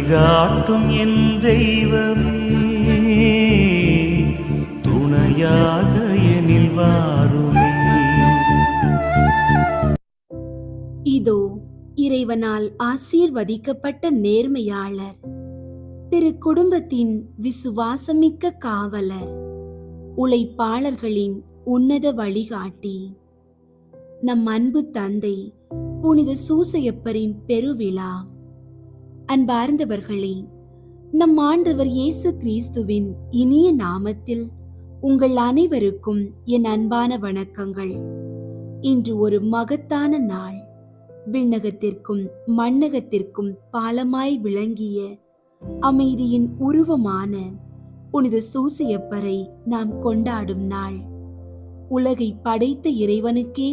வழிகாட்டும் என் தெய்வமே, துணையாக எனில் வாருமே. இதோ இறைவனால் ஆசீர்வதிக்கப்பட்ட நேர்மையாளர், திரு குடும்பத்தின் விசுவாசமிக்க காவலர், உழைப்பாளர்களின் உன்னத வழிகாட்டி, நம் அன்பு தந்தை புனித சூசையப்பரின் பெருவிழா. அன்பார்ந்தவர்களே, நம் ஆண்டவர் இயேசு கிறிஸ்துவின் இனிய நாமத்தில் உங்கள் அனைவருக்கும் என் அன்பான வணக்கங்கள். இன்று ஒரு மகத்தான நாள். விண்ணகத்திற்கும் மண்ணகத்திற்கும் பாலமாய் விளங்கிய அமைதியின் உருவமான புனித சூசையப்பரை நாம் கொண்டாடும் நாள். உலகை படைத்த இறைவனுக்கே